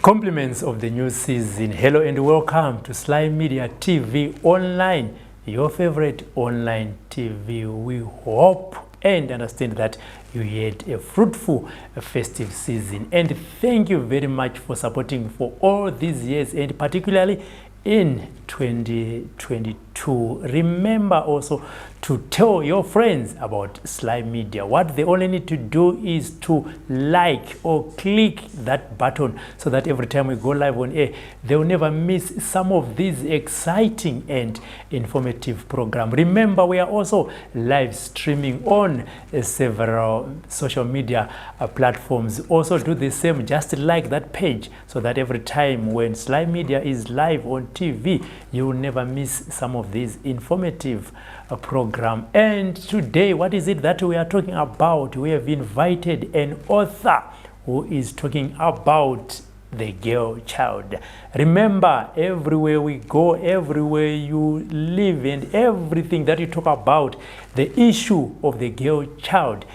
Compliments of the new season. Hello and welcome to Sly Media TV online, your favorite online TV. We hope and understand that you had a fruitful festive season, and thank you very much for supporting for all these years, and particularly in 2022. Remember also to tell your friends about Sly Media. What they only need to do is to like or click that button so that every time we go live on air, they'll never miss some of these exciting and informative programs. Remember, we are also live streaming on several social media platforms. Also do the same, just like that page, so that every time when Sly Media is live on TV, you will never miss some of these informative program. And today, what is it that we are talking about? We have invited an author who is talking about the girl child. Remember, everywhere we go, everywhere you live, and everything that you talk about, the issue of the girl child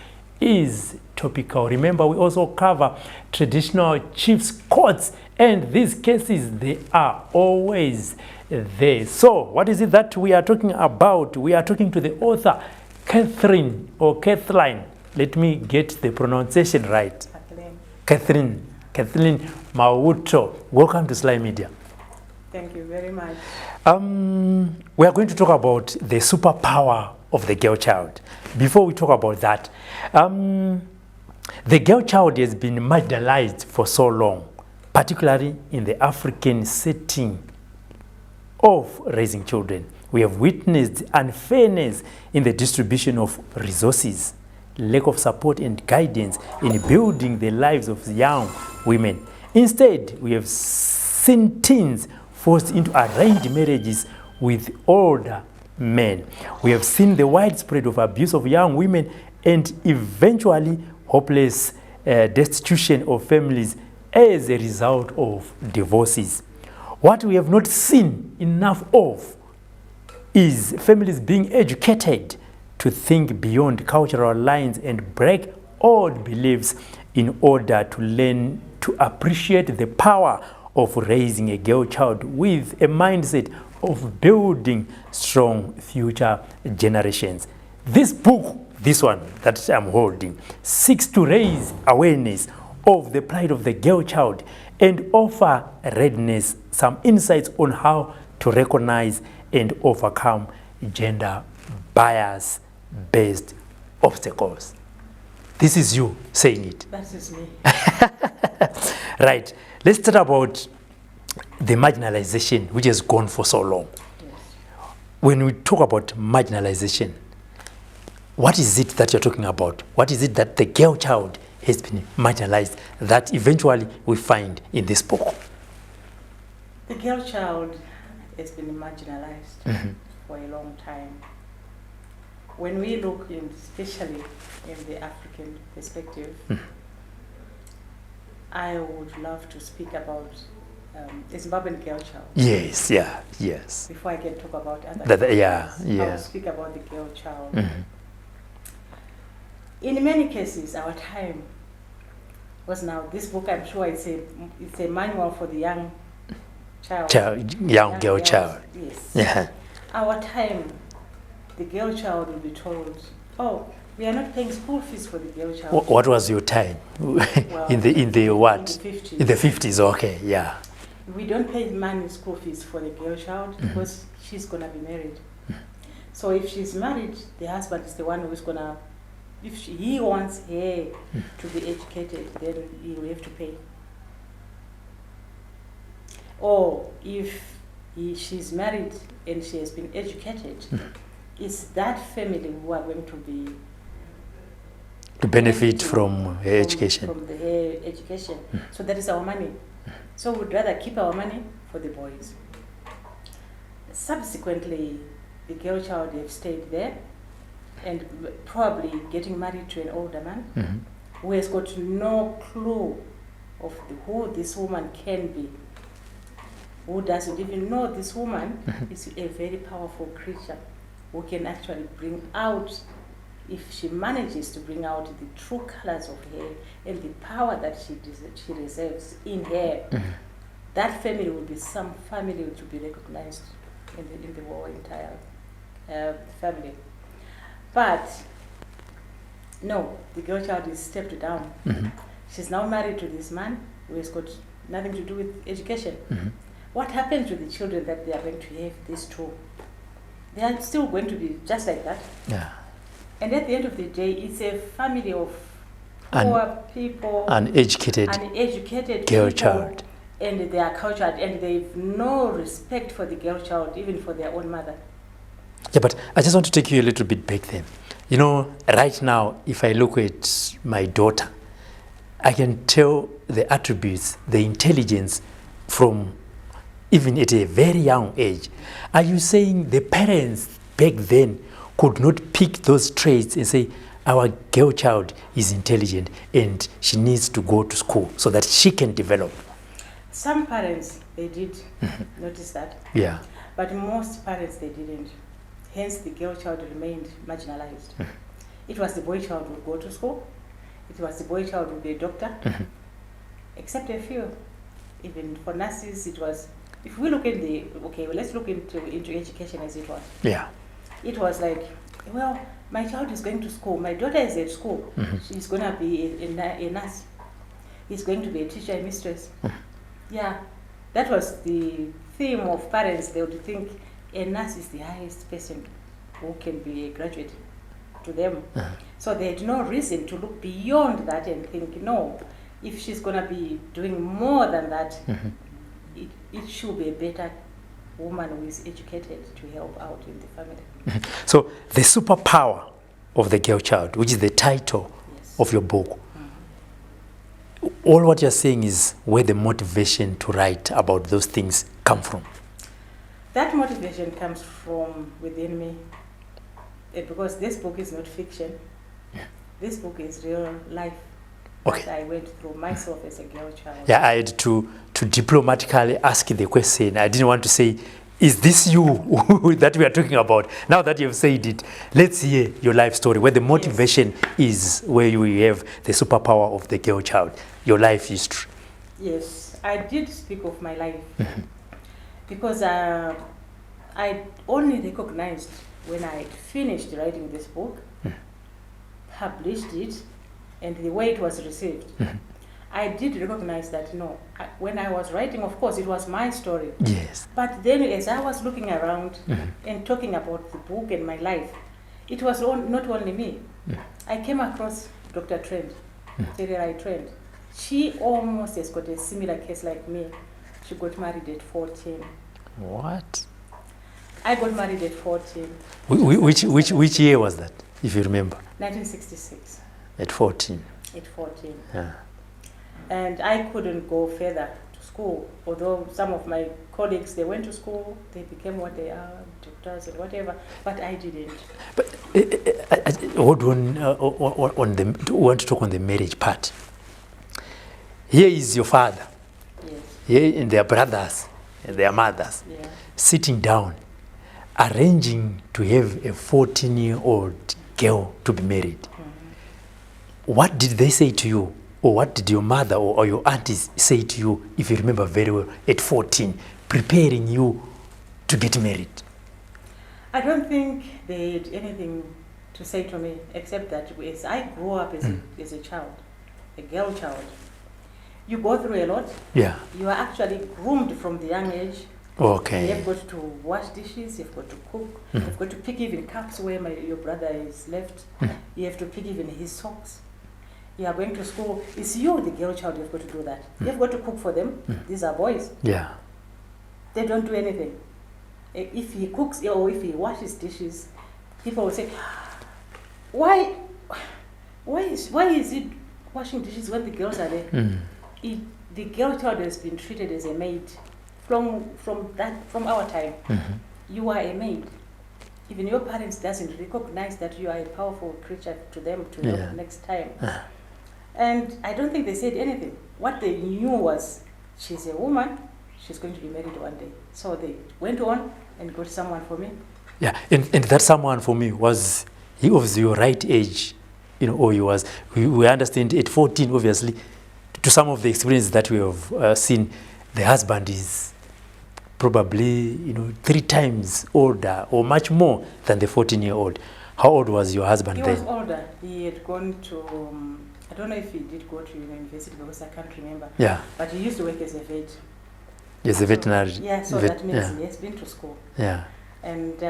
is topical. Remember, we also cover traditional chiefs courts, and these cases, they are always there. So what is it that we are talking about? We are talking to the author, Catheline or Catheline. Let me get the pronunciation right. Catheline Mahuto. Welcome to Sly Media. Thank you very much. We are going to talk about the superpower of the girl child. Before we talk about that, the girl child has been marginalized for so long, particularly in the African setting of raising children. We have witnessed unfairness in the distribution of resources, lack of support and guidance in building the lives of young women. Instead, we have seen teens forced into arranged marriages with older men. We have seen the widespread of abuse of young women and eventually hopeless destitution of families as a result of divorces. What we have not seen enough of is families being educated to think beyond cultural lines and break old beliefs in order to learn to appreciate the power of raising a girl child with a mindset of building strong future generations. This book, this one that I'm holding, seeks to raise awareness of the plight of the girl child and offer readiness some insights on how to recognize and overcome gender bias-based obstacles. This is you saying it. That is me. Right. Let's talk about the marginalization which has gone for so long. Yes. When we talk about marginalization, what is it that you're talking about? What is it that the girl child has been marginalized that eventually we find in this book? The girl child has been marginalized for a long time. When we look in, especially in the African perspective, I would love to speak about the Zimbabwean girl child. Yes, yeah, yes. Before I can talk about other That, yeah, I yeah. will speak about the girl child. In many cases, our time was now. This book, I'm sure, it's a manual for the young child. Young girl child. Yes. Yeah. Our time, the girl child will be told, "Oh, we are not paying school fees for the girl child." What was your time? Well, in the what? In the 50s. In the 50s. Okay, yeah. We don't pay money school fees for the girl child because she's gonna be married. So if she's married, the husband is the one who's gonna. If he wants her to be educated, then he will have to pay. Or if she's married and she has been educated, it's that family who are going to be to benefit from her education. From her education. So that is our money. So we'd rather keep our money for the boys. Subsequently, the girl child have stayed there and probably getting married to an older man who has got no clue of who this woman can be, who doesn't even know this woman is a very powerful creature who can actually bring out if she manages to bring out the true colors of her and the power that she reserves in her, that family will be some family to be recognized in the whole entire family. But no, the girl child is stepped down. She's now married to this man who has got nothing to do with education. What happens to the children that they are going to have these two? They are still going to be just like that. Yeah. And at the end of the day, it's a family of poor people, uneducated girl people, child, and they are cultured, and they've no respect for the girl child, even for their own mother. Yeah, but I just want to take you a little bit back then. You know, right now, if I look at my daughter, I can tell the attributes, the intelligence from even at a very young age. Are you saying the parents back then could not pick those traits and say, our girl child is intelligent and she needs to go to school so that she can develop? Some parents, they did notice that. Yeah. But most parents, they didn't. Hence, the girl child remained marginalized. It was the boy child who would go to school. It was the boy child who would be a doctor. Except a few. Even for nurses, it was, if we look at the, okay, well, let's look into education as it was. Yeah. It was like, well, my child is going to school. My daughter is at school. She's going to be a nurse. He's going to be a teacher, a mistress. Yeah. That was the theme of parents. They would think a nurse is the highest person who can be a graduate to them. So they had no reason to look beyond that and think, no, if she's going to be doing more than that, it should be a better woman who is educated to help out in the family. So the superpower of the girl child, which is the title of your book, all what you're saying is where the motivation to write about those things come from. That motivation comes from within me. Because this book is not fiction. This book is real life. That I went through myself as a girl child. Yeah, I had to diplomatically ask the question. I didn't want to say, is this you that we are talking about? Now that you've said it, let's hear your life story, where the motivation is, where you have the superpower of the girl child, your life history. Yes, I did speak of my life. Because I only recognized when I had finished writing this book, published it, and the way it was received, I did recognize that, no, when I was writing, of course, it was my story. Yes. But then as I was looking around and talking about the book and my life, it was not only me. I came across Dr. Trent, Terry Trent. She almost has got a similar case like me. She got married at 14. What? I got married at 14. Which year was that, if you remember? 1966. At 14. At 14. Yeah. And I couldn't go further to school, although some of my colleagues, they went to school, they became what they are, doctors and whatever, but I didn't. But I want to talk on the marriage part. Here is your father. Yes. Here and their brothers and their mothers sitting down, arranging to have a 14-year-old girl to be married. What did they say to you? Or what did your mother or your aunties say to you, if you remember very well, at 14, preparing you to get married? I don't think they had anything to say to me, except that as I grew up as a child, a girl child, you go through a lot. Yeah. You are actually groomed from the young age. Okay. You've got to wash dishes, you've got to cook, you've got to pick even cups where your brother is left. You have to pick even his socks. You are going to school. It's you, the girl child, you've got to do that. You've got to cook for them. These are boys. Yeah. They don't do anything. If he cooks or if he washes dishes, people will say, why is he washing dishes when the girls are there? The girl child has been treated as a maid from our time. You are a maid. Even your parents doesn't recognize that you are a powerful creature to them to help next time. And I don't think they said anything. What they knew was, she's a woman, she's going to be married one day. So they went on and got someone for me. Yeah, and that someone for me was he was your right age, you know, or he was, we understand at 14, obviously, to some of the experiences that we have seen, the husband is probably, you know, 3 times older or much more than the 14-year-old. How old was your husband then? He was older. He had gone to, I don't know if he did go to university because I can't remember. Yeah. But he used to work as a vet. Yes, a veterinary. Yeah, so that means he has been to school. Yeah. And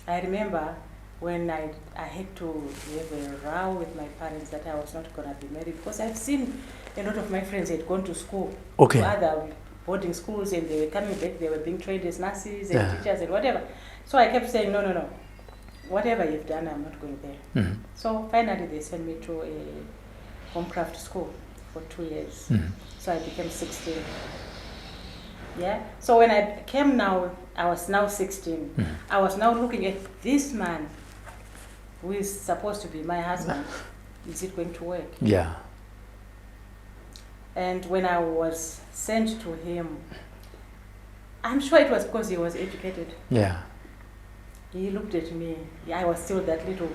I remember when I had to have a row with my parents that I was not going to be married, because I've seen a lot of my friends had gone to school, okay, to other boarding schools, and they were coming back, they were being trained as nurses and teachers and whatever. So I kept saying, no, whatever you've done, I'm not going there. Mm-hmm. So finally they sent me to a homecraft school for 2 years. Mm-hmm. So I became 16. Yeah. So when I came now, I was now 16. Mm-hmm. I was now looking at this man who is supposed to be my husband. Is it going to work? Yeah. And when I was sent to him, I'm sure it was because he was educated. Yeah. He looked at me. I was still that little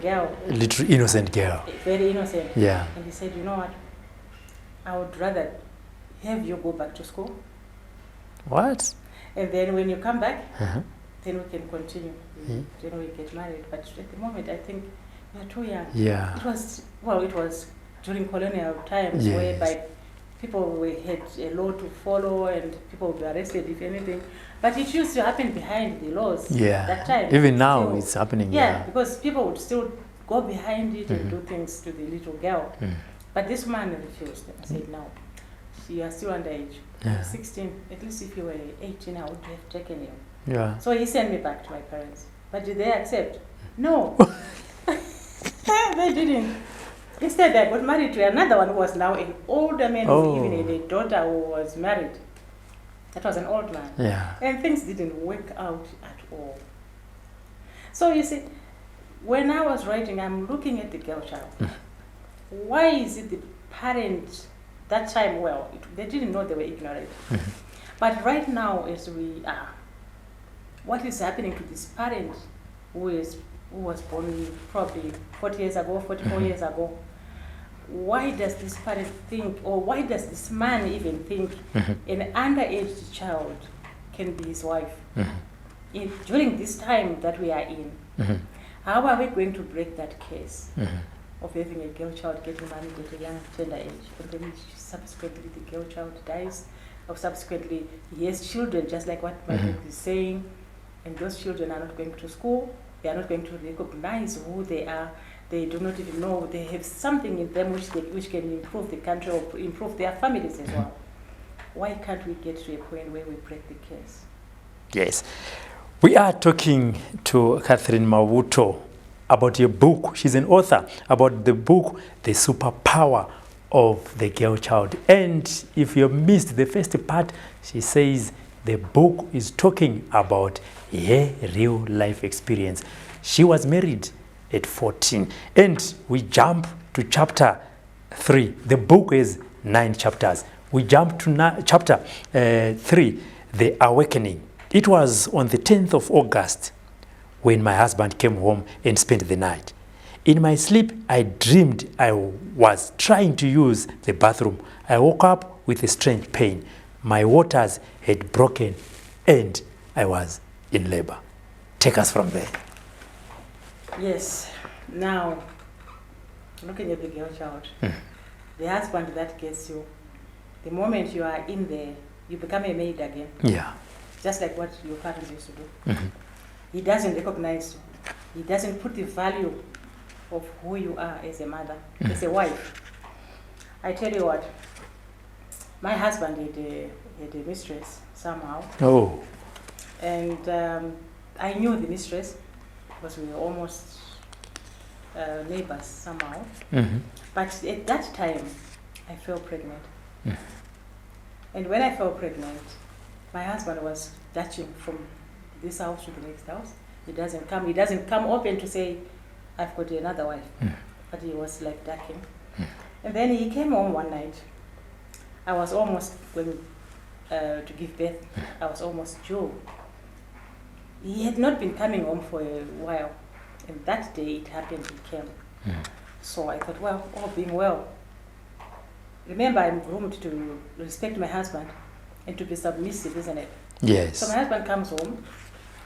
girl. Little innocent girl. Very innocent. Yeah. And he said, you know what? I would rather have you go back to school. What? And then when you come back, Uh-huh. then we can continue. Then we get married. But at the moment, I think we are too young. Yeah. It was during colonial times, Yes. whereby people had a law to follow and people would be arrested if anything. But it used to happen behind the laws Yeah. that time. Even now, Still, it's happening. yeah, because people would still go behind it and Mhm. do things to the little girl. Mm. But this man refused and said, no, you are still underage. Yeah. 16, at least if you were 18, I would have taken you. Yeah. So he sent me back to my parents. But did they accept? No. They didn't. Instead, I got married to another one who was now an older man, who even had a daughter who was married. That was an old man. Yeah. And things didn't work out at all. So you see, when I was writing, I'm looking at the girl child. Why is it the parent that time, they didn't know, they were ignorant. Mhm. But right now, as we are, what is happening to this parent who was born probably 40 years ago, 44 years ago? Why does this parent think, or why does this man even think an underage child can be his wife? During this time that we are in, how are we going to break that case of having a girl child getting married at a young tender age, and then subsequently the girl child dies, or subsequently he has children, just like what my book is saying, and those children are not going to school, they are not going to recognize who they are, they do not even know they have something in them which can improve the country or improve their families as well. Why can't we get to a point where we break the case? Yes. We are talking to Catheline Mahuto about your book. She's an author about the book, The Superpower of the Girl Child. And if you missed the first part, she says the book is talking about her real life experience. She was married at 14. And we jump to chapter 3. The book is 9 chapters. We jump to chapter 3, The Awakening. It was on the 10th of August when my husband came home and spent the night. In my sleep, I dreamed I was trying to use the bathroom. I woke up with a strange pain. My waters had broken and I was in labor. Take us from there. Yes. Now, looking at the girl child, the husband that gets you, the moment you are in there, you become a maid again. Yeah. Just like what your parents used to do. He doesn't recognize you. He doesn't put the value of who you are as a mother, as a wife. I tell you what, my husband had a mistress somehow. Oh. And I knew the mistress because we were almost neighbors somehow. But at that time, I fell pregnant. And when I fell pregnant, my husband was dashing from this house to the next house. He doesn't come open to say, I've got another wife. But he was like ducking. And then he came home one night. I was almost going to give birth. I was almost due. He had not been coming home for a while. And that day it happened, he came. So I thought, well, all being well. Remember, I'm groomed to respect my husband and to be submissive, isn't it? Yes. So my husband comes home,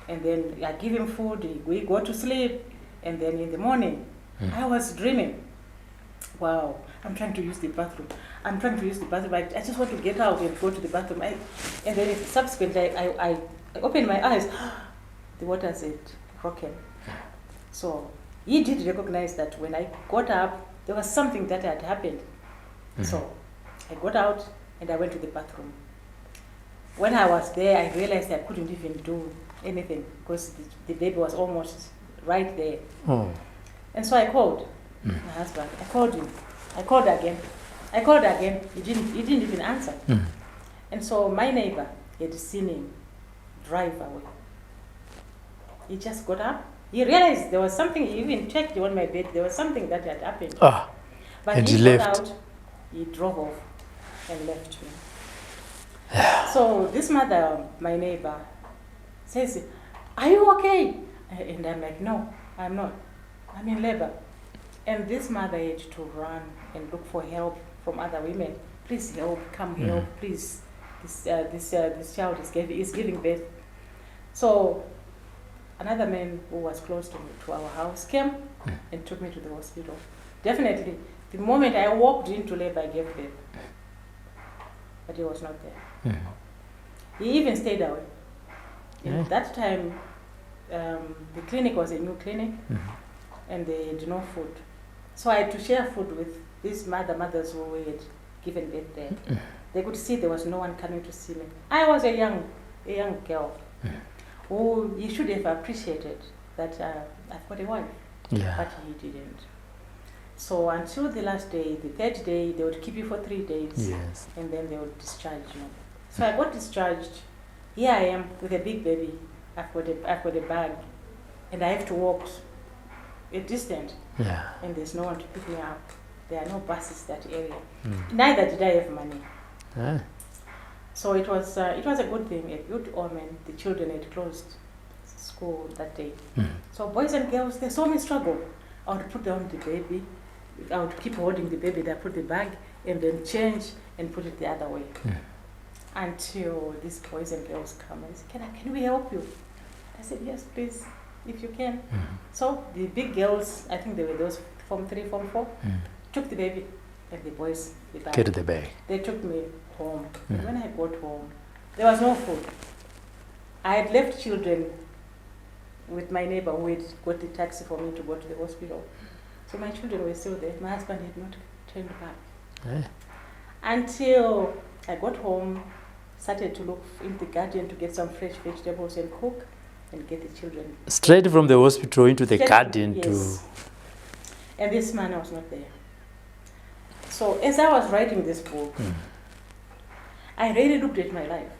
and then I give him food, we go to sleep, and then in the morning, I was dreaming. Wow, I'm trying to use the bathroom. I'm trying to use the bathroom. I just want to get out and go to the bathroom. And then subsequently, I opened my eyes. The water had broken. So he did recognize that when I got up, there was something that had happened. So I got out and I went to the bathroom. When I was there, I realized I couldn't even do anything because the baby was almost right there. Oh. And so I called my husband. I called him. I called again. I called again. He didn't even answer. And so my neighbor had seen him drive away. He just got up. He realized there was something. He even checked on my bed. There was something that had happened. Ah. But And he he got left. out. He drove off and left me. So this mother, my neighbor, says, "Are you okay?" And I'm like, "No, I'm not. I'm in labor." And this mother had to run and look for help from other women. "Please help, come help, please. This child is giving birth." So another man who was close to our house came and took me to the hospital. Definitely, the moment I walked into labor, I gave birth. But he was not there. He even stayed away. In that time, the clinic was a new clinic, and they had no food. So I had to share food with these mothers who had given birth there. They could see there was no one coming to see me. I was a young girl who he should have appreciated that I've got a wife, but he didn't. So until the last day, the third day, they would keep you for 3 days, and then they would discharge you. So I got discharged. Here I am with a big baby. I've got a bag, and I have to walk a distance. And there's no one to pick me up. There are no buses that area. Neither did I have money. So it was a good thing, a good omen. The children had closed school that day. So boys and girls, they saw me struggle. I would put down the baby. I would keep holding the baby. Then put the bag and then change and put it the other way. Until these boys and girls come and say, "Can we help you?" I said, "Yes, please, if you can." So the big girls, I think they were those Form 3, Form 4, took the baby, and the boys the bag. Carry the bag. They took me home. And when I got home, there was no food. I had left children with my neighbor who had got the taxi for me to go to the hospital. So my children were still there. My husband had not turned back. Until I got home, started to look in the garden to get some fresh vegetables and cook and get the children. Straight from the hospital into the garden to... And this man was not there. So as I was writing this book, I really looked at my life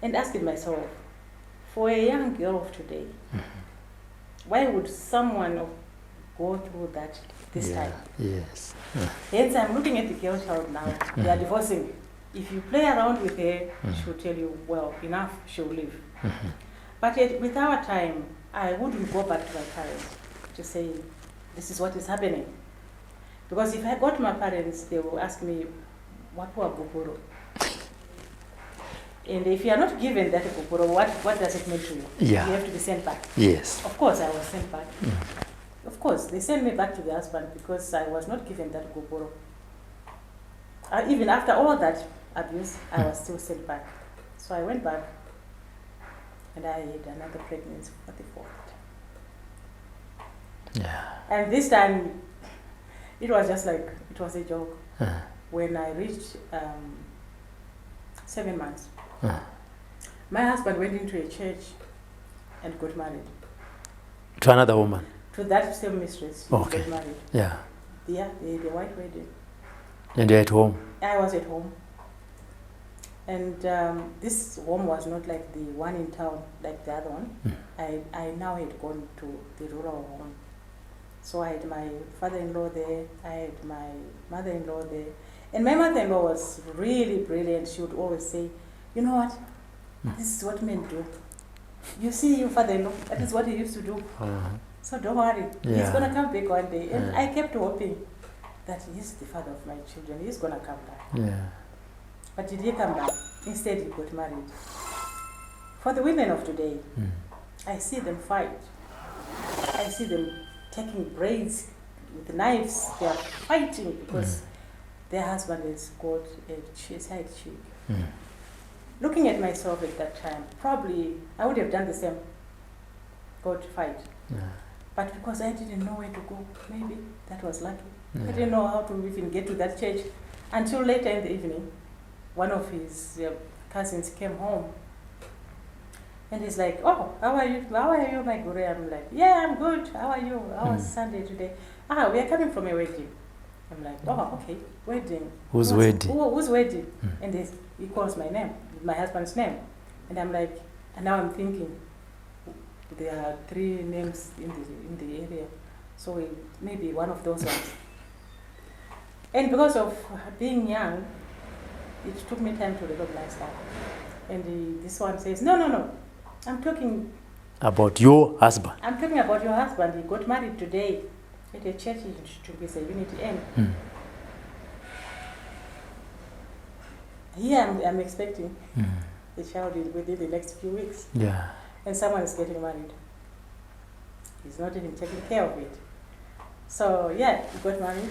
and asked myself, for a young girl of today, why would someone go through that this time? Hence, I'm looking at the girl child now. They are divorcing. If you play around with her, she'll tell you, well, enough, she'll leave. But yet, with our time, I wouldn't go back to my parents to say, this is what is happening. Because if I go to my parents, they will ask me, what were Guguru? And if you are not given that Guguru, what does it mean to you? You have to be sent back. Of course, I was sent back. Of course, they sent me back to the husband because I was not given that Guguru. Even after all that abuse, I was still sent back. So I went back, and I had another pregnancy for the fourth time. And this time, it was just like, it was a joke. When I reached 7 months, my husband went into a church and got married. To another woman? To that same mistress, he got married. The white wedding. And you're at home? I was at home. And this home was not like the one in town, like the other one. I now had gone to the rural home. So I had my father-in-law there, I had my mother-in-law there. And my mother-in-law was really brilliant. She would always say, you know what, this is what men do. You see your father-in-law, that is what he used to do. So don't worry, he's Yeah. going to come back one day. And Yeah. I kept hoping that he's the father of my children. He's going to come back. Yeah. But did he come back? Instead, he got married. For the women of today, I see them fight. I see them taking braids with knives. They are fighting because their husband has got a side chick. Looking at myself at that time, probably I would have done the same. Go to fight. Yeah. But because I didn't know where to go, maybe that was lucky. Yeah. I didn't know how to even get to that church until later in the evening. One of his cousins came home. And he's like, oh, how are you? How are you, my guru? I'm like, yeah, I'm good. How are you? How was Sunday today? We are coming from a wedding. I'm like, oh, okay, wedding. Whose wedding? Whose wedding? And he calls my name, my husband's name. And I'm like, and now I'm thinking, there are 3 names in the area. So maybe one of those ones. And because of being young, it took me time to recognize that. And this one says, no. I'm talking about your husband. I'm talking about your husband. He got married today at a church in Chumbisa, Unity M. Here I'm expecting the child within the next few weeks. Yeah. And someone is getting married. He's not even taking care of it. So yeah, he got married.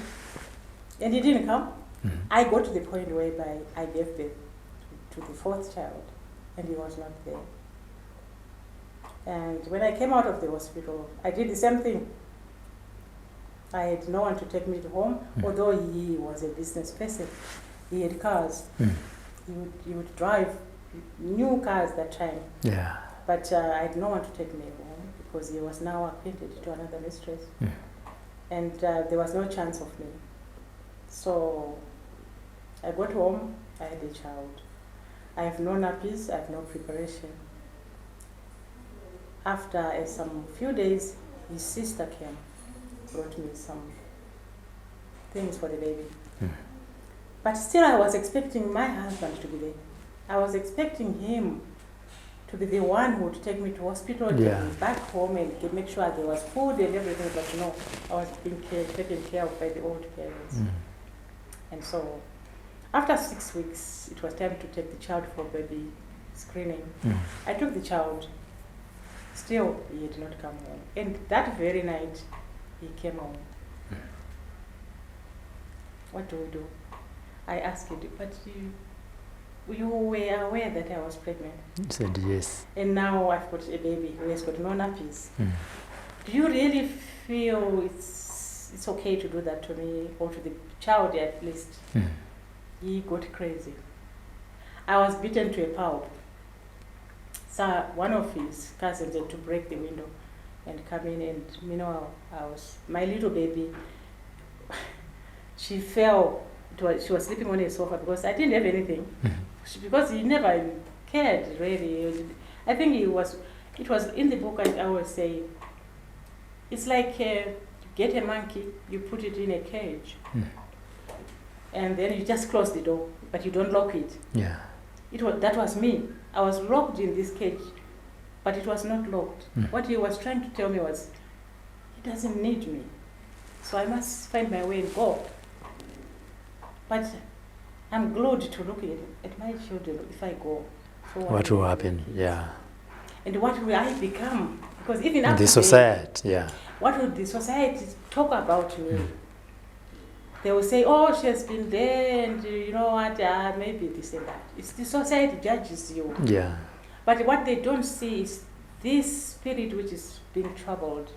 And he didn't come. I got to the point whereby I gave birth to the 4th child, and he was not there. And when I came out of the hospital, I did the same thing. I had no one to take me to home, although he was a business person. He had cars. He would drive new cars that time. Yeah. But I had no one to take me home because he was now appointed to another mistress. And there was no chance of me. So I got home, I had a child. I have no nappies, I have no preparation. After some few days, his sister came, brought me some things for the baby. But still I was expecting my husband to be there. I was expecting him to be the one who would take me to hospital, take me back home and make sure there was food and everything, but no, I was being taken care of by the old parents. And so after 6 weeks, it was time to take the child for baby screening. I took the child. Still, he did not come home. And that very night, he came home. What do we do? I asked him, but you were aware that I was pregnant? He said yes. And now I've got a baby who has got no nappies. Do you really feel it's okay to do that to me, or to the child at least? He got crazy. I was beaten to a pulp. So one of his cousins had to break the window and come in, and meanwhile, my little baby, she fell. She was sleeping on a sofa because I didn't have anything. Because he never cared really. I think it was in the book. I always say, it's like you get a monkey, you put it in a cage, and then you just close the door, but you don't lock it. Yeah. That was me. I was locked in this cage, but it was not locked. What he was trying to tell me was, he doesn't need me, so I must find my way and go. But I'm glued to looking at my children. If I go, so What will happen? Yeah. And what will I become? Because even In after the society, yeah. what would the society talk about me? They will say, oh, she has been there, and you know what, maybe this and that. It's the society judges you. Yeah. But what they don't see is this spirit which is being troubled.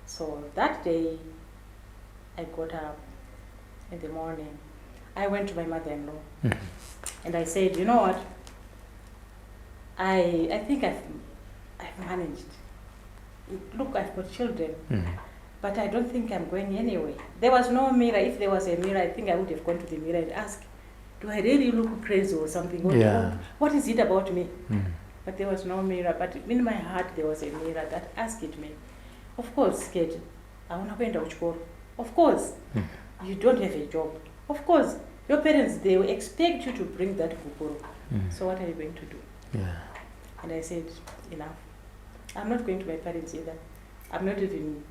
So that day, I got up in the morning. I went to my mother-in-law, and I said, you know what, I think I've managed. Look, I've got children. But I don't think I'm going anyway. There was no mirror. If there was a mirror, I think I would have gone to the mirror and asked, do I really look crazy or something? What is it about me? But there was no mirror. But in my heart, there was a mirror that asked me, of course, kid, I want to go into uchikoro. Of course, you don't have a job. Of course, your parents, they will expect you to bring that gukuro. So what are you going to do? Yeah. And I said, enough. I'm not going to my parents either. I'm not even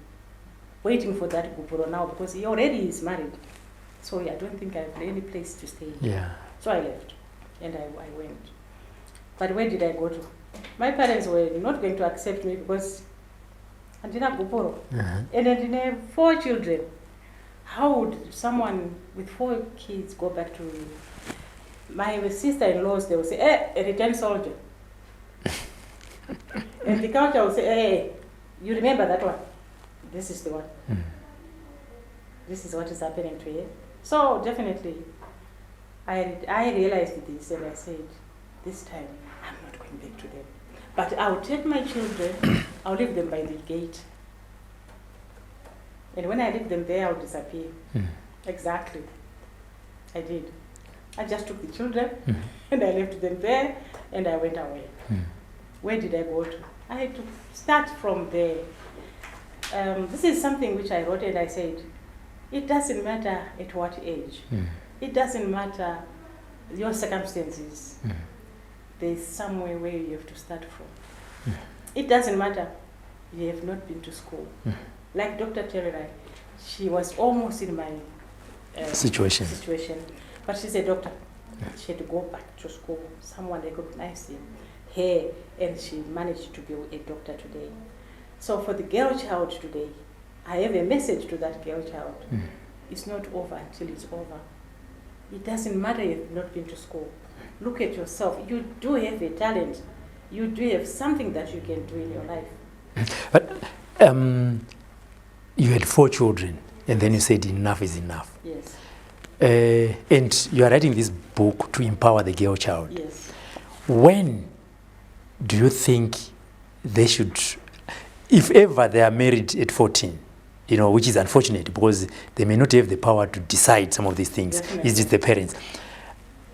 waiting for that Gupuro now because he already is married. So I don't think I have any place to stay. Yeah. So I left and I went. But where did I go to? My parents were not going to accept me because I didn't have Gupuro. And I didn't have 4 children. How would someone with 4 kids go back to my sister-in-laws? They would say, a returned soldier. And the culture would say, hey, you remember that one? This is the one. This is what is happening to you. So definitely, I realized this and I said, this time I'm not going back to them. But I'll take my children, I'll leave them by the gate. And when I leave them there, I'll disappear. Exactly. I did. I just took the children and I left them there and I went away. Where did I go to? I had to start from there. This is something which I wrote and I said, it doesn't matter at what age. It doesn't matter your circumstances. There's somewhere where you have to start from. It doesn't matter you have not been to school. Like Dr. Catheline, she was almost in my situation. But she's a doctor. She had to go back to school. Someone recognized her and she managed to be a doctor today. So for the girl child today, I have a message to that girl child. It's not over until it's over. It doesn't matter if you've not been to school. Look at yourself. You do have a talent. You do have something that you can do in your life. But you had 4 children, and then you said enough is enough. Yes. And you are writing this book to empower the girl child. Yes. When do you think they should, if ever they are married at 14, you know, which is unfortunate because they may not have the power to decide some of these things. Definitely. It's just the parents.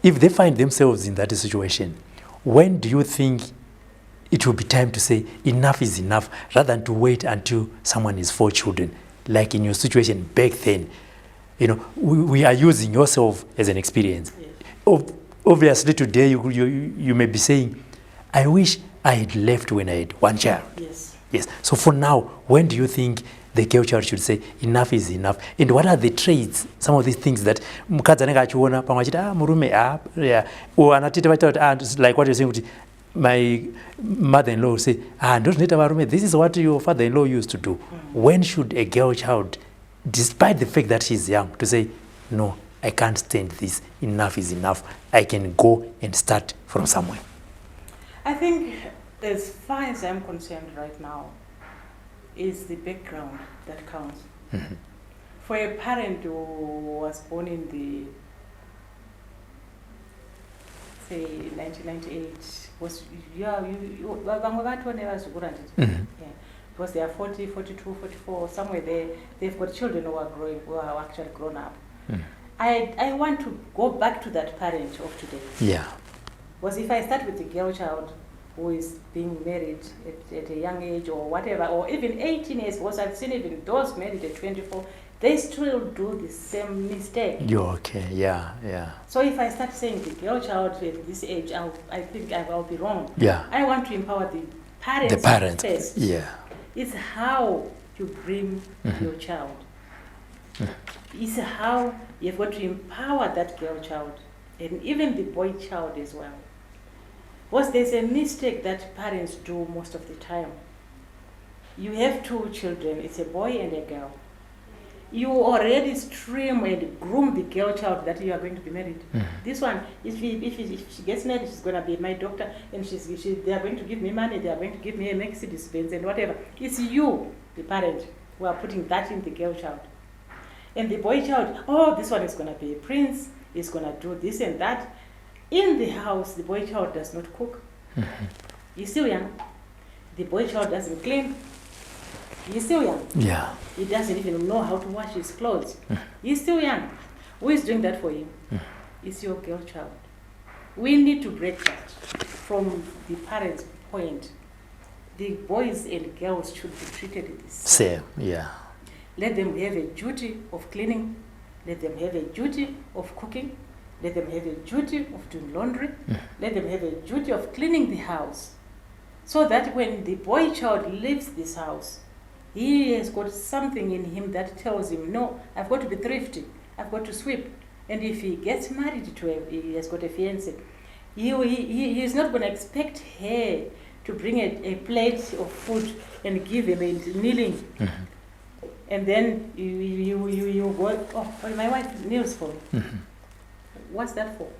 If they find themselves in that situation, when do you think it will be time to say enough is enough rather than to wait until someone is 4 children? Like in your situation back then, you know, we are using yourself as an experience. Yes. Obviously today you may be saying, I wish I had left when I had 1 child. Yes. Yes. So for now, when do you think the girl child should say enough is enough? And what are the traits, some of these things that mukadzi anenge achiona pamwe achiti murume or anatete vachita like what you're saying, my mother-in-law will say, ndozvinoita varume, this is what your father-in-law used to do. When should a girl child, despite the fact that she's young, to say, no, I can't stand this, enough is enough, I can go and start from somewhere? I think as far as I'm concerned right now, is the background that counts. For a parent who was born in the, say, 1998, was, because they are 40, 42, 44, somewhere there, they've got children who are growing, who are actually grown up. I want to go back to that parent of today. Yeah. Because if I start with the girl child who is being married at a young age or whatever, or even 18 years, because I've seen even those married at 24, they still do the same mistake. You're okay, yeah, yeah. So if I start saying the girl child at this age, I think I'll be wrong. Yeah. I want to empower the parents. The parents, first. yeah. It's how you bring your child. It's how you've got to empower that girl child and even the boy child as well. Because there's a mistake that parents do most of the time. You have 2 children, it's a boy and a girl. You already stream and groom the girl child that you are going to be married. This one, if she gets married, she's going to be my doctor, and they are going to give me money, they are going to give me a Mercedes Benz and whatever. It's you, the parent, who are putting that in the girl child. And the boy child, oh, this one is going to be a prince, he's going to do this and that. In the house, the boy child does not cook. He's still young. The boy child doesn't clean. He's still young. Yeah. He doesn't even know how to wash his clothes. He's still young. Who is doing that for him? It's your girl child. We need to break that from the parents' point. The boys and girls should be treated the same. Yeah. Let them have a duty of cleaning. Let them have a duty of cooking. Let them have a duty of doing laundry. Let them have a duty of cleaning the house. So that when the boy child leaves this house, He has got something in him that tells him, no, I've got to be thrifty, I've got to sweep. And if he gets married to he has got a fiancé, he is not going to expect her to bring a plate of food and give him a kneeling. And then you go, oh, well, my wife kneels for me. What's that for?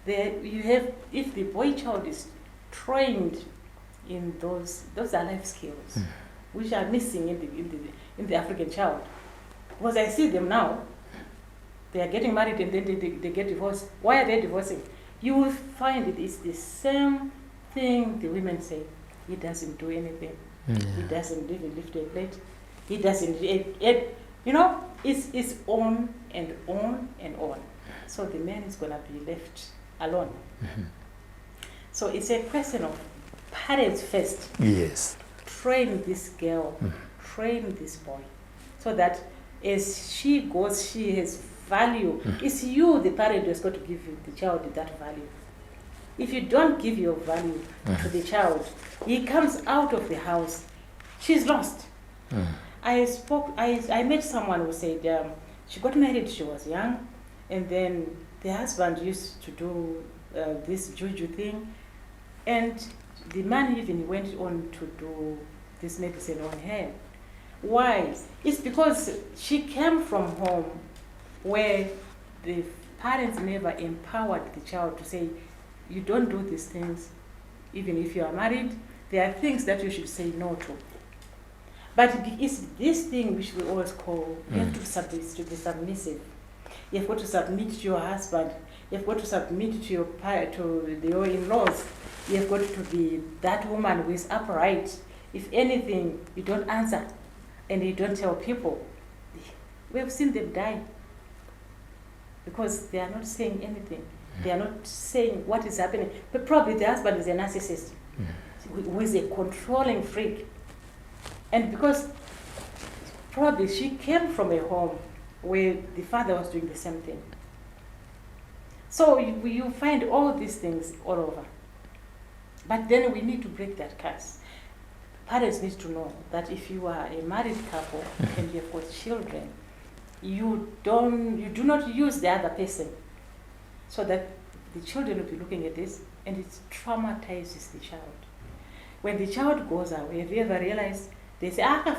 There you have, if the boy child is trained in those are life skills, which are missing in the African child. Because I see them now, they are getting married and then they get divorced. Why are they divorcing? You will find it is the same thing the women say. He doesn't do anything. He doesn't even lift a plate. He doesn't, you know, it's on and on and on. So the man is going to be left alone. So it's a question of parents first. Yes. Train this girl, train this boy, so that as she goes, she has value. It's you, the parent, who's got to give the child that value. If you don't give your value to the child, he comes out of the house, she's lost. I met someone who said she got married, she was young, and then the husband used to do this juju thing, and the man even went on to do this medicine on her. Why? It's because she came from home where the parents never empowered the child to say, you don't do these things. Even if you are married, there are things that you should say no to. But it's this thing which we always call, you have to be submissive. You've got to submit to your husband. You've got to submit to your in-laws. You've got to be that woman who is upright. If anything, you don't answer and you don't tell people. We have seen them die because they are not saying anything. They are not saying what is happening. But probably the husband is a narcissist who is a controlling freak. And because probably she came from a home where the father was doing the same thing. So you find all these things all over. But then we need to break that curse. Parents need to know that if you are a married couple and you've got children, you do not use the other person, so that the children will be looking at this and it traumatizes the child. When the child goes away, have you ever realized they say, yeah.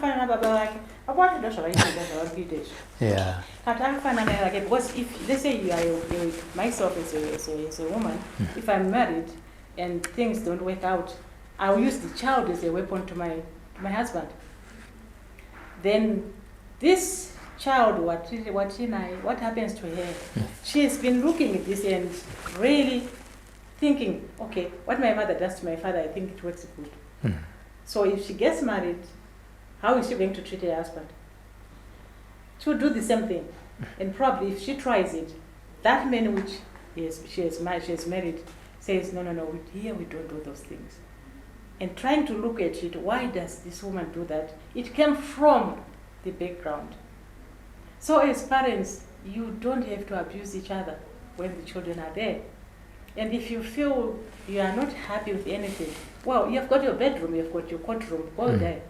Because if they say you are myself as a woman, if I'm married and things don't work out, I'll use the child as a weapon to my husband. Then this child, what happens to her? She has been looking at this and really thinking, okay, what my mother does to my father, I think it works good. So if she gets married, how is she going to treat her husband? She will do the same thing. And probably if she tries it, that man which she has married says, no, here we don't do those things. And trying to look at it, why does this woman do that? It came from the background. So as parents, you don't have to abuse each other when the children are there. And if you feel you are not happy with anything, well, you've got your bedroom, you've got your courtroom, go there.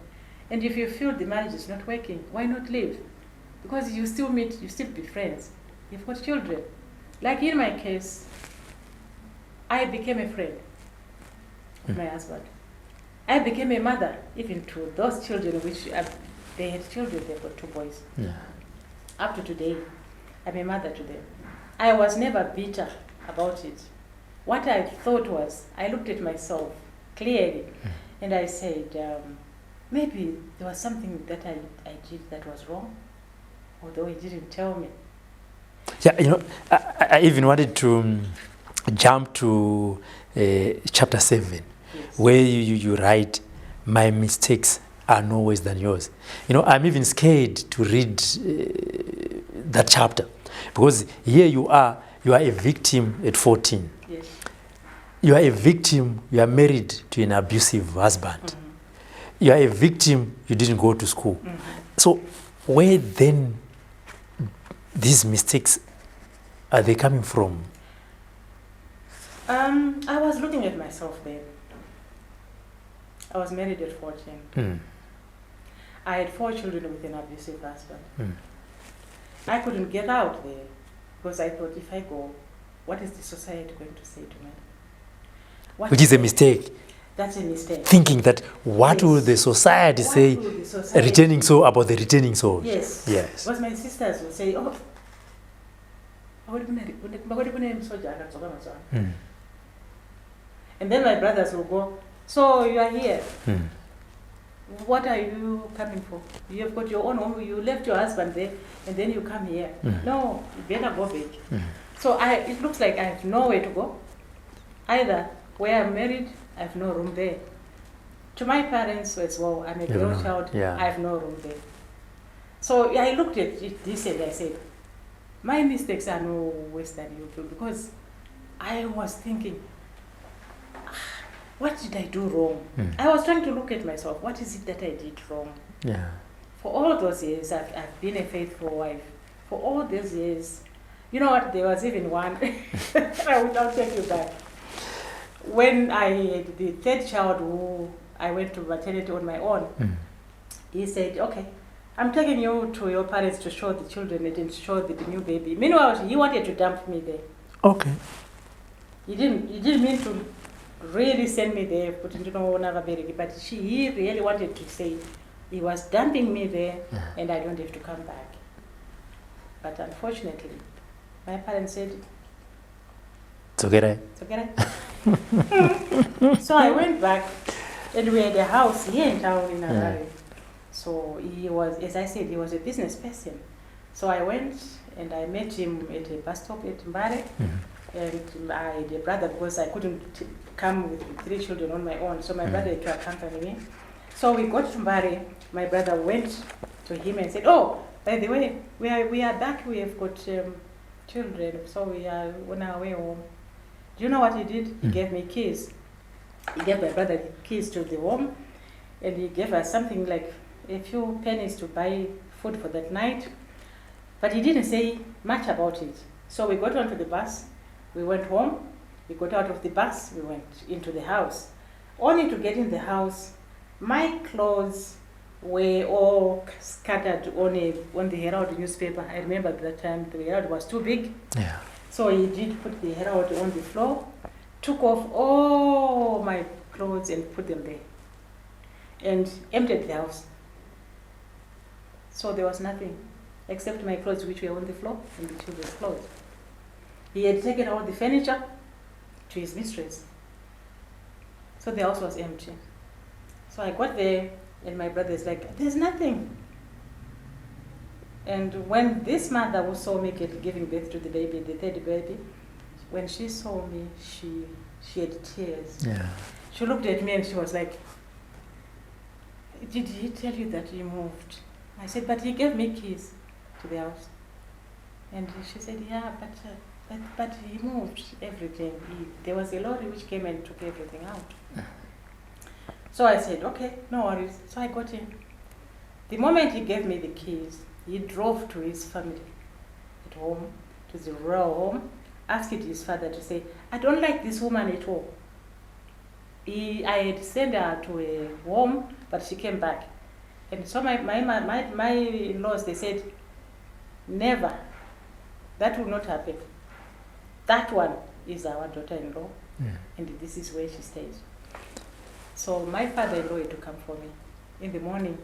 And if you feel the marriage is not working, why not leave? Because you still meet, you still be friends. You've got children. Like in my case, I became a friend of my husband. I became a mother, even to those children which they had children, they've got 2 boys. Up to today, I'm a mother to them. I was never bitter about it. What I thought was, I looked at myself clearly and I said, maybe there was something that I did that was wrong, although he didn't tell me. Yeah, I even wanted to jump to chapter 7, where you write, my mistakes are no worse than yours. I'm even scared to read that chapter, because here you are a victim at 14. Yes. You are a victim, you are married to an abusive husband. You are a victim, you didn't go to school. So where then these mistakes, are they coming from? I was looking at myself then. I was married at 14. I had 4 children with an abusive husband. I couldn't get out there because I thought, if I go, what is the society going to say to me? Which is a mistake. That's a mistake. Thinking that what will the society say returning soul about the returning soul? Yes. Yes. Because my sisters would say, oh, and then my brothers will go, so you are here. What are you coming for? You have got your own home, you left your husband there, and then you come here. No, you better go back. So it looks like I have nowhere to go. Either where I'm married, I have no room there. To my parents as well, I'm a girl child, I have no room there. So I looked at this and I said, my mistakes are no worse than you do, because I was thinking, what did I do wrong? I was trying to look at myself. What is it that I did wrong? Yeah. For all those years, I've been a faithful wife. For all those years, you know what? There was even one. I'll take you back. When I had the 3rd child, who I went to maternity on my own, he said, "Okay, I'm taking you to your parents to show the children and to show the new baby." Meanwhile, he wanted to dump me there. Okay. He didn't mean to really send me there, but he really wanted to say he was dumping me there and I don't have to come back. But unfortunately, my parents said, it's okay, right? It's okay, right? So I went back and we had a house here in town in Harare. So he was, as I said, he was a business person. So I went and I met him at a bus stop at Mbare. And I had a brother, because I couldn't come with 3 children on my own, so my brother had to accompany me. So we got to Mbare. My brother went to him and said, "Oh, by the way, we are back. We have got children, so we are on our way home." Do you know what he did? He gave me keys. He gave my brother the keys to the home, and he gave us something like a few pennies to buy food for that night. But he didn't say much about it. So we got onto the bus. We went home, we got out of the bus, we went into the house. Only to get in the house, my clothes were all scattered on the Herald newspaper. I remember at that time the Herald was too big. Yeah. So he did put the Herald on the floor, took off all my clothes and put them there, and emptied the house. So there was nothing except my clothes, which were on the floor, and the children's clothes. He had taken all the furniture to his mistress. So the house was empty. So I got there and my brother is like, "There's nothing." And when this mother who saw me giving birth to the baby, the 3rd baby, when she saw me, she had tears. Yeah. She looked at me and she was like, "Did he tell you that he moved?" I said, "But he gave me keys to the house." And she said, "Yeah, but he moved everything. There was a lorry which came and took everything out." So I said, "Okay, no worries." So I got in. The moment he gave me the keys, he drove to his family at home, to the rural home, asked his father to say, "I don't like this woman at all." I had sent her to a home, but she came back. And so my in-laws, they said, "Never. That will not happen. That one is our daughter-in-law, and this is where she stays." So my father-in-law had to come for me in the morning.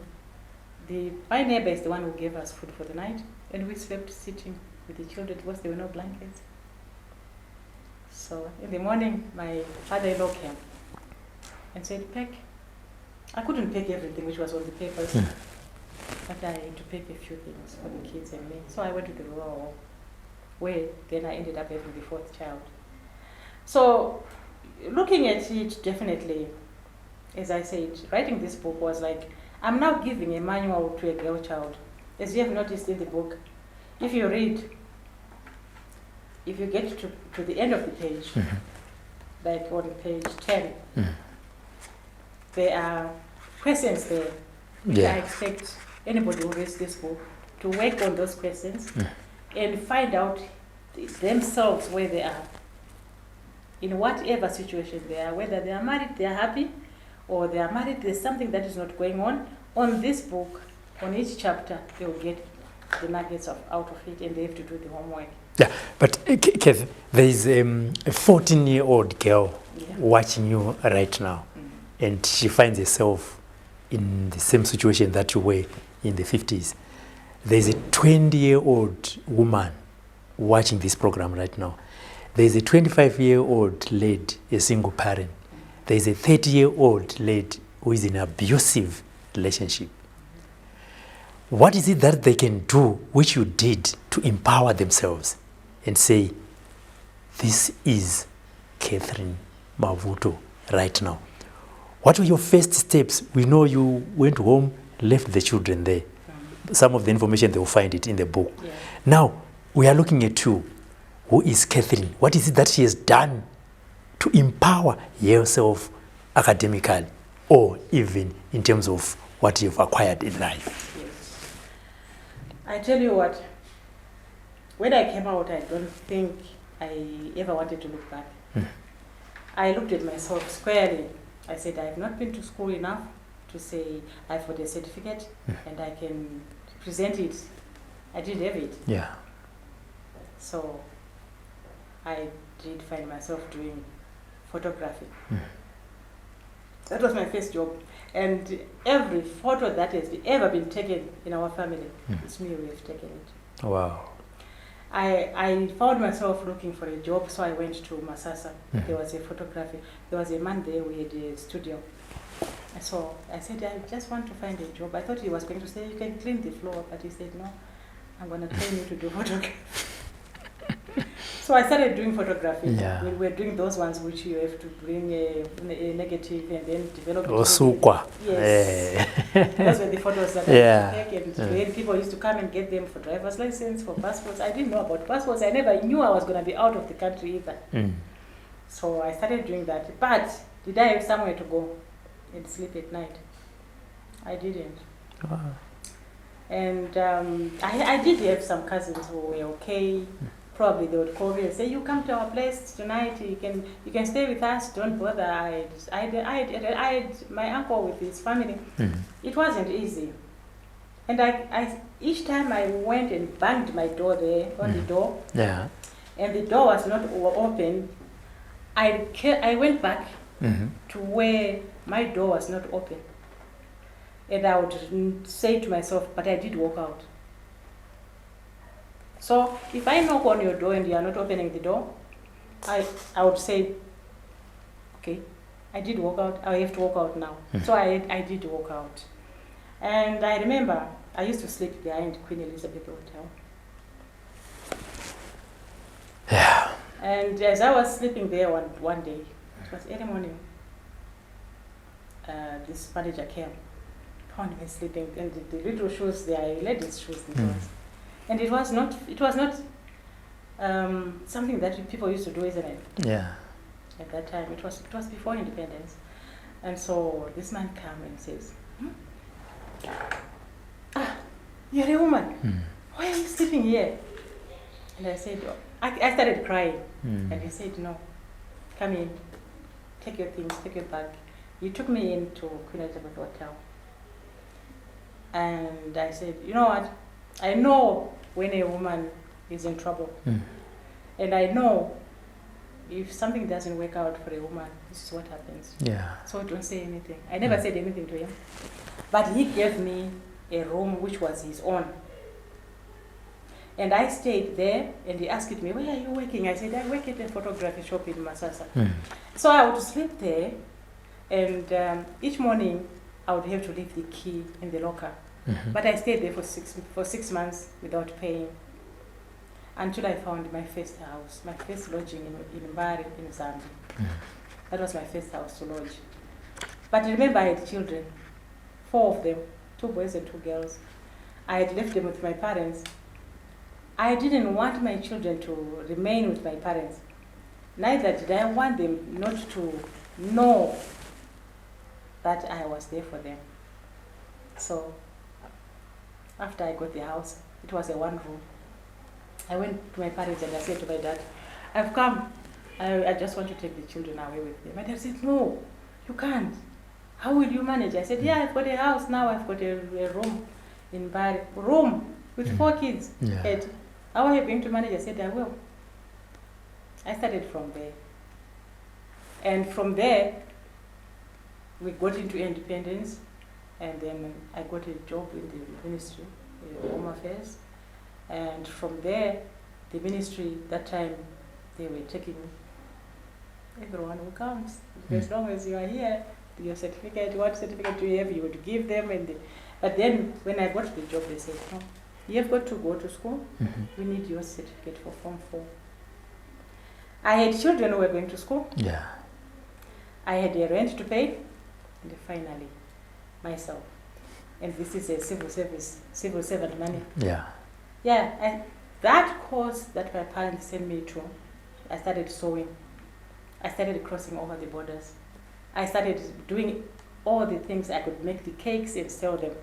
My neighbor is the one who gave us food for the night, and we slept sitting with the children because there were no blankets. So in the morning, my father-in-law came and said, "Pack." I couldn't pack everything which was on the papers, but I had to pack a few things for the kids and me. So I went to the rural home, where then I ended up having the 4th child. So looking at it, definitely, as I said, writing this book was like, I'm now giving a manual to a girl child. As you have noticed in the book, if you read, if you get to the end of the page, like on page 10, there are questions there, which I expect anybody who reads this book to work on those questions and find out themselves where they are, in whatever situation they are, whether they are married, they are happy, or they are married, there's something that is not going on. On this book, on each chapter, they will get the nuggets out of it, and they have to do the homework. Yeah, but Kev, there is a 14-year-old girl watching you right now, and she finds herself in the same situation that you were in the 50s. There's a 20-year-old woman watching this program right now. There's a 25-year-old lady, a single parent. There's a 30-year-old lady who is in an abusive relationship. What is it that they can do, which you did, to empower themselves and say, this is Catheline Mahuto right now? What were your first steps? We know you went home, left the children there. Some of the information, they will find it in the book. Yeah. Now, we are looking at you. Who is Catheline? What is it that she has done to empower yourself academically or even in terms of what you've acquired in life? Yes. I tell you what, when I came out, I don't think I ever wanted to look back. I looked at myself squarely. I said, I have not been to school enough to say I've got a certificate and I can present it. I didn't have it. Yeah. So I did find myself doing photography. That was my first job. And every photo that has ever been taken in our family, it's me who have taken it. Wow. I found myself looking for a job, so I went to Masasa. There was a photography. There was a man there, we had a studio. So I said, I just want to find a job. I thought he was going to say, you can clean the floor, but he said, no, I'm going to train you to do photography. So I started doing photography. Yeah. We were doing those ones which you have to bring a negative and then develop it. Osukwa. Yes. Those were the photos that I used to take, and when people used to come and get them for driver's license, for passports. I didn't know about passports. I never knew I was going to be out of the country either. So I started doing that. But did I have somewhere to go and sleep at night? I didn't. Wow. And I did have some cousins who were okay. Probably they would call me and say, you come to our place tonight, you can stay with us, don't bother. I had my uncle with his family. It wasn't easy. And I each time I went and banged my door there, on the door, and the door was not open, I went back to where my door was not open. And I would say to myself, but I did walk out. So if I knock on your door and you are not opening the door, I would say, okay, I did walk out, I have to walk out now. So I did walk out. And I remember I used to sleep behind Queen Elizabeth Hotel. Yeah. And as I was sleeping there one day, it was early morning, this manager came, found me sleeping, and the little shoes, they are ladies' shoes. And it was not something that people used to do, isn't it? Yeah. At that time, it was before independence. And so this man came and says, you're a woman. Why are you sleeping here? And I said, I started crying. And he said, no, come in, take your things, take your bag. He took me into Queen Elizabeth Hotel. And I said, you know what? I know when a woman is in trouble. And I know if something doesn't work out for a woman, this is what happens. Yeah. So don't say anything. I never said anything to him. But he gave me a room which was his own. And I stayed there, and he asked me, where are you working? I said, I work at a photography shop in Masasa. So I would sleep there, and each morning I would have to leave the key in the locker. But I stayed there for 6 months without paying, until I found my first house, my first lodging in Mbari in Zambia. That was my first house to lodge. But remember, I had children, 4 of them, 2 boys and 2 girls. I had left them with my parents. I didn't want my children to remain with my parents. Neither did I want them not to know that I was there for them. So after I got the house, it was a 1 room. I went to my parents and I said to my dad, I've come. I just want to take the children away with me. My dad said, no, you can't. How will you manage? I said, yeah, I've got a house now. I've got a room. in Bari, room with 4 kids. Yeah. Said, how are you going to manage? I said, I will. I started from there. And from there, we got into independence, and then I got a job in the ministry, Home Affairs. And from there, the ministry, that time, they were taking everyone who comes. As long as you are here, your certificate, what certificate do you have, you would give them. But then, when I got the job, they said, no, you have got to go to school. We need your certificate for Form 4. I had children who were going to school. Yeah. I had a rent to pay, and finally, myself. And this is a civil servant money. Yeah. Yeah, and that course that my parents sent me to, I started sewing. I started crossing over the borders. I started doing all the things. I could make the cakes and sell them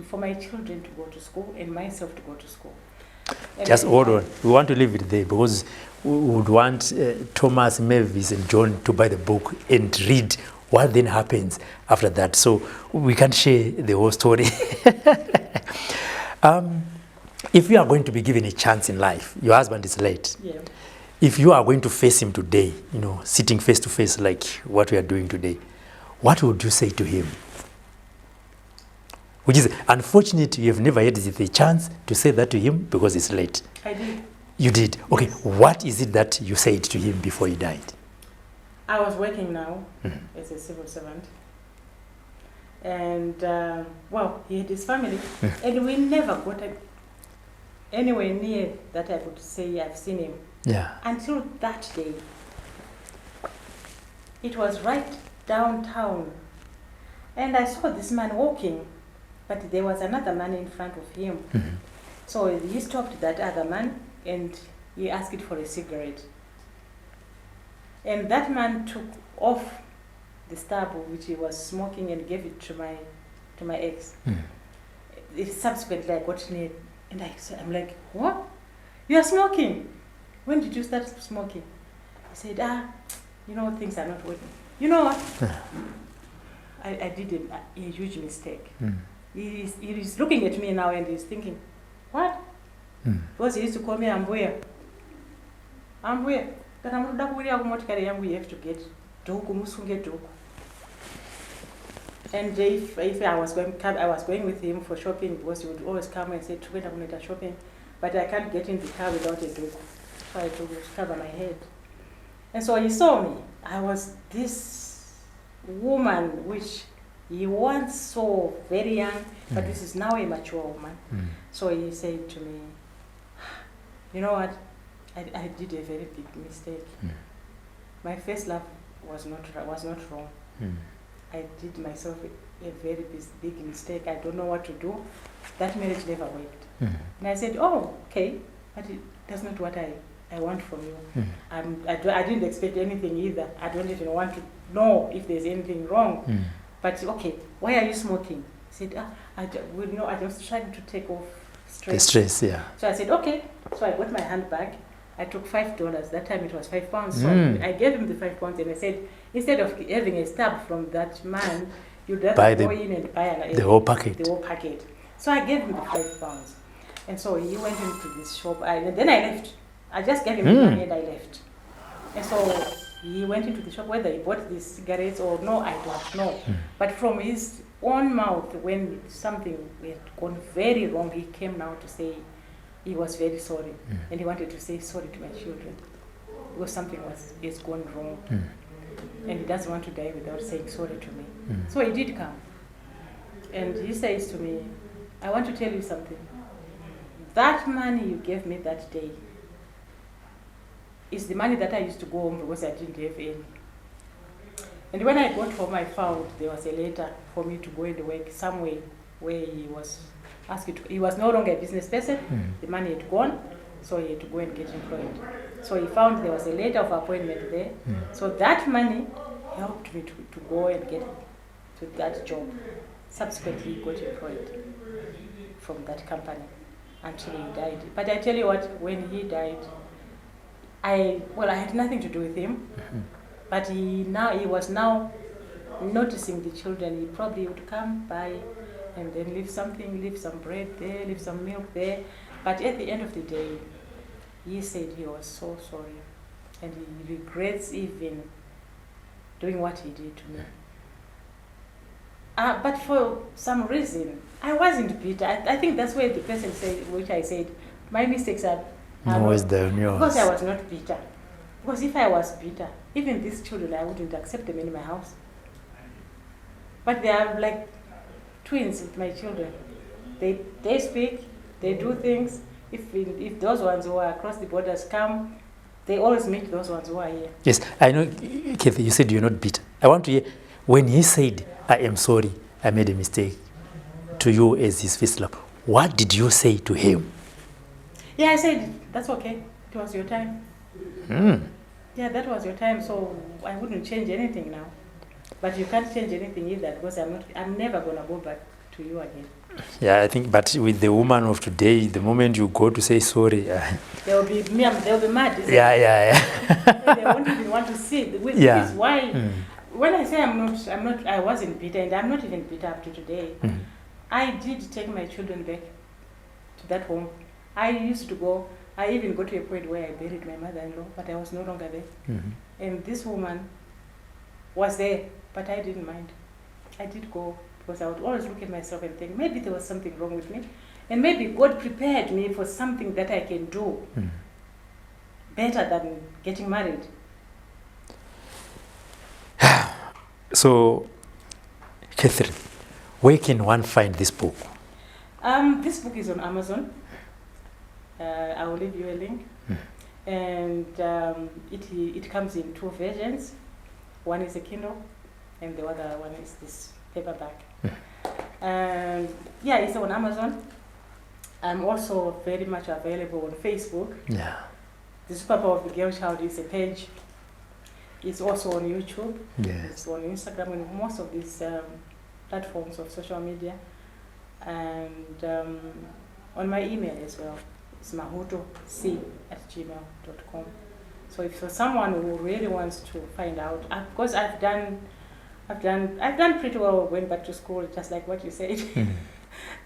for my children to go to school and myself to go to school. And just hold on. We want to leave it there because we would want Thomas, Mavis and John to buy the book and read what then happens after that. So we can't share the whole story. If you are going to be given a chance in life, your husband is late. Yeah. If you are going to face him today, you know, sitting face to face like what we are doing today, what would you say to him? Which is unfortunate, you have never had the chance to say that to him because it's late. I did. You did? Okay, what is it that you said to him before he died? I was working now as a civil servant. And, well, he had his family. And we never got anywhere near that I could say I've seen him. Yeah. Until that day. It was right downtown. And I saw this man walking, but there was another man in front of him. So he stopped that other man and he asked for a cigarette. And that man took off the stub which he was smoking and gave it to my ex. Subsequently, I got near and I'm like, what? You are smoking? When did you start smoking? He said, you know, things are not working. You know what? I did a huge mistake. He is looking at me now and he's thinking, what? Because he used to call me Ambuya. Ambuya. But I'm not we have to get Doku, Musunge Doku. And if I was going with him for shopping, because he would always come and say, "Together I'm going to shopping," but I can't get in the car without a Doku. So I had to cover my head. And so he saw me. I was this woman which he once saw very young, but this is now a mature woman. So he said to me, you know what, I did a very big mistake. My first love was not wrong. I did myself a very big mistake. I don't know what to do. That marriage never worked. And I said, oh, okay, but that's not what I want from you. I didn't expect anything either. I don't even want to know if there's anything wrong. But okay, why are you smoking? He said, I was trying to take off stress. The stress, yeah. So I said, okay. So I got my handbag. I took $5. That time it was £5. So I gave him the £5 and I said, instead of having a stub from that man, you'd have to go in and buy the whole packet. The whole packet. So I gave him the £5. And so he went into this shop. And then I left. I just gave him the money and I left. And so he went into the shop, whether he bought these cigarettes or no, I don't know. But from his own mouth, when something had gone very wrong, he came now to say he was very sorry. And he wanted to say sorry to my children because something is gone wrong. And he doesn't want to die without saying sorry to me. So he did come. And he says to me, I want to tell you something. That money you gave me that day is the money that I used to go home because I didn't have any. And when I got home, I found there was a letter for me to go and work somewhere where he was asked to. He was no longer a business person. The money had gone, so he had to go and get employed. So he found there was a letter of appointment there. So that money helped me to go and get to that job. Subsequently, he got employed from that company until he died. But I tell you what, when he died, I had nothing to do with him, but he was now noticing the children. He probably would come by and then leave something, leave some bread there, leave some milk there. But at the end of the day, he said he was so sorry, and he regrets even doing what he did to me. But for some reason, I wasn't bitter. I think that's where the person said, which I said, my mistakes are yours. Because I was not bitter. Because if I was bitter, even these children, I wouldn't accept them in my house. But they are like twins with my children. They speak, they do things. If those ones who are across the borders come, they always meet those ones who are here. Yes, I know, Kathy, you said you're not bitter. I want to hear, when he said, I am sorry, I made a mistake, to you as his first love, what did you say to him? Yeah, I said, that's okay. It was your time. Yeah, that was your time, so I wouldn't change anything now. But you can't change anything either, because I'm never going to go back to you again. Yeah, I think, but with the woman of today, the moment you go to say sorry, they'll be mad. Yeah. They won't even want to see it. Which is why, when I say I wasn't bitter, and I'm not even bitter up to today. I did take my children back to that home. I used to go. I even got to a point where I buried my mother-in-law, but I was no longer there. And this woman was there, but I didn't mind. I did go, because I would always look at myself and think, maybe there was something wrong with me. And maybe God prepared me for something that I can do better than getting married. So, Catherine, where can one find this book? This book is on Amazon. I will leave you a link. And it comes in 2 versions. One is a Kindle, and the other one is this paperback. Yeah, it's on Amazon. I'm also very much available on Facebook. Yeah. The Superpower of the Girl Child is a page. It's also on YouTube. Yes. It's on Instagram and most of these platforms of social media. And on my email as well. It's mahutoc@gmail.com. So if for someone who really wants to find out, because I've done pretty well when back to school, just like what you said.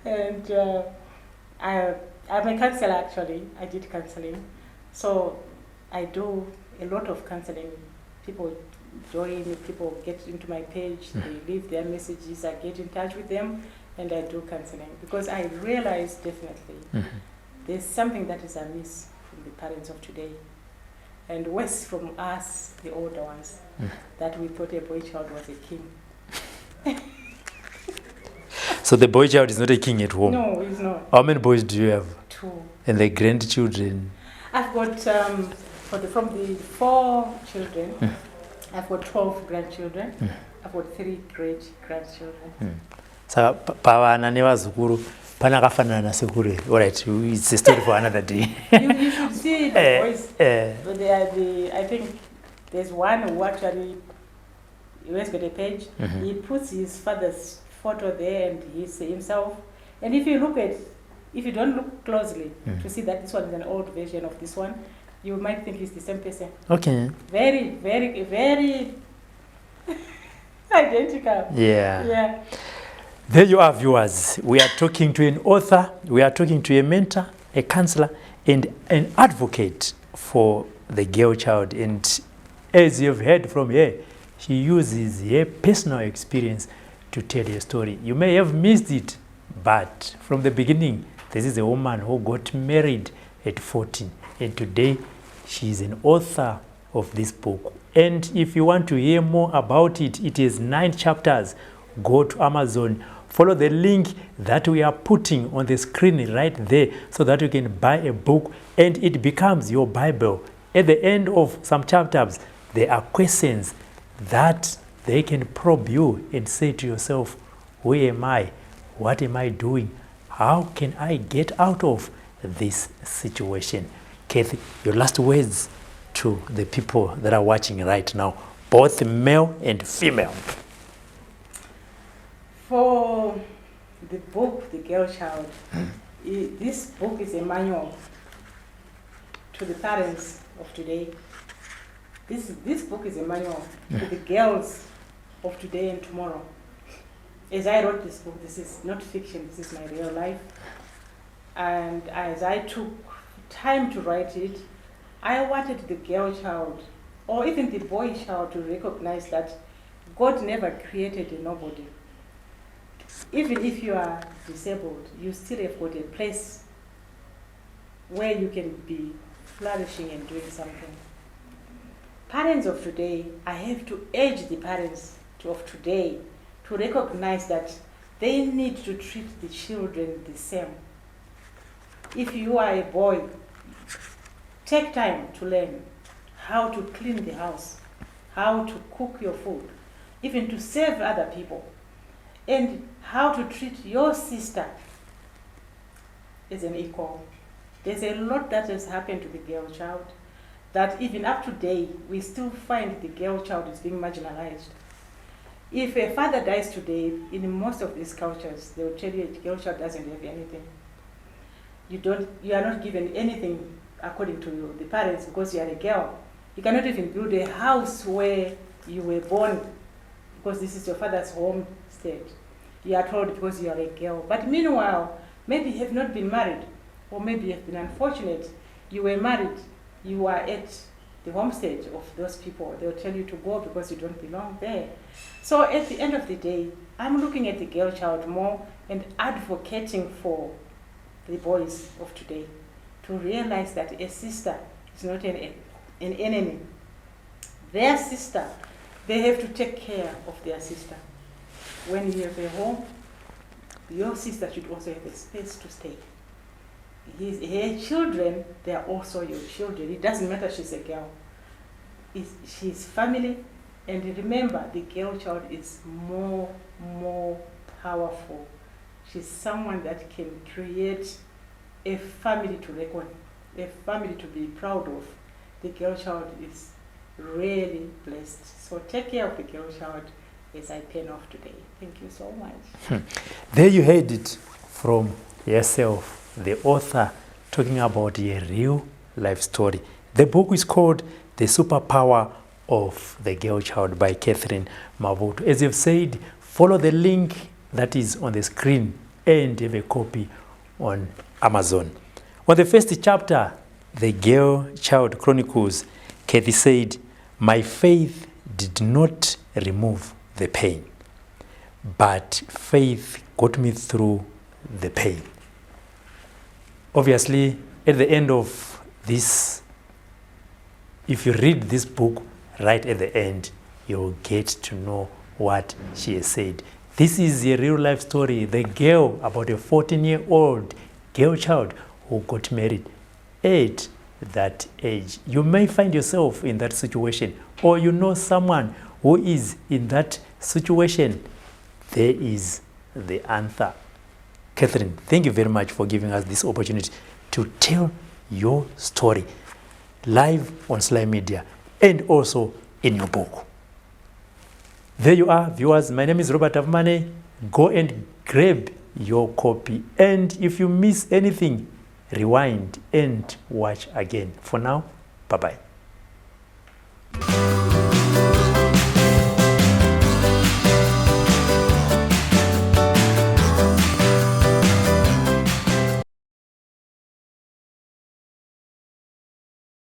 And I'm a counselor actually. I did counseling, so I do a lot of counseling. People join, people get into my page, they leave their messages, I get in touch with them, and I do counseling because I realize definitely there's something that is amiss from the parents of today, and worse from us, the older ones, that we thought a boy child was a king. So the boy child is not a king at home? No, he's not. How many boys do you have? 2. And the grandchildren? I've got, from the 4 children, I've got 12 grandchildren. I've got 3 great-grandchildren. So, pavana nevazukuru panakafanana nasekuru. All right, it's a story for another day. You should see the boys. But they are I think there's one who actually, he always got a page. He puts his father's photo there and he's himself. And if you don't look closely to see that this one is an old version of this one, you might think it's the same person. Okay. Very, very, very identical. Yeah. There you are, viewers. We are talking to an author, we are talking to a mentor, a counselor, and an advocate for the girl child. And as you've heard from her, she uses her personal experience to tell her story. You may have missed it, but from the beginning, this is a woman who got married at 14. And today, she is an author of this book. And if you want to hear more about it, it is 9 chapters. Go to Amazon. Follow the link that we are putting on the screen right there so that you can buy a book and it becomes your Bible. At the end of some chapters, there are questions that they can probe you and say to yourself, who am I? What am I doing? How can I get out of this situation? Kathy, your last words to the people that are watching right now, both male and female. For the book, The Girl Child, this book is a manual to the parents of today. This book is a manual to the girls of today and tomorrow. as I wrote this book, this is not fiction, this is my real life. And as I took time to write it, I wanted the girl child, or even the boy child, to recognize that God never created a nobody. Even if you are disabled, you still have got a place where you can be flourishing and doing something. Parents of today, I have to urge the parents of today to recognize that they need to treat the children the same. If you are a boy, take time to learn how to clean the house, how to cook your food, even to serve other people, and how to treat your sister as an equal. There's a lot that has happened to the girl child that even up to date, we still find the girl child is being marginalized. If a father dies today, in most of these cultures, they will tell you a girl child doesn't have anything. You are not given anything according to the parents because you are a girl. You cannot even build a house where you were born because this is your father's homestead. You are told because you are a girl. But meanwhile, maybe you have not been married, or maybe you have been unfortunate. You were married, you are at the homestead of those people. They'll tell you to go because you don't belong there. So at the end of the day, I'm looking at the girl child more and advocating for the boys of today to realize that a sister is not an enemy. Their sister, they have to take care of their sister. When you have a home, your sister should also have a space to stay. Her children, they are also your children. It doesn't matter she's a girl. She's family. And remember, the girl child is more powerful. She's someone that can create a family to reckon, a family to be proud of. The girl child is really blessed. So take care of the girl child as I pen off today. Thank you so much. There you heard it from yourself, the author, talking about a real life story. The book is called The Superpower of the Girl Child by Catheline Mahuto. As you've said, follow the link that is on the screen and have a copy on Amazon. On the first chapter, The Girl Child Chronicles, Kathy said, "My faith did not remove the pain, but faith got me through the pain." Obviously, at the end of this, if you read this book, right at the end, you'll get to know what she has said. This is a real life story. The girl, about a 14-year-old girl child who got married at that age. You may find yourself in that situation, or you know someone who is in that situation. There is the answer. Catheline, thank you very much for giving us this opportunity to tell your story live on Sly Media and also in your book. There you are, viewers. My name is Robert Avmane. Go and grab your copy. And if you miss anything, rewind and watch again. For now, bye-bye.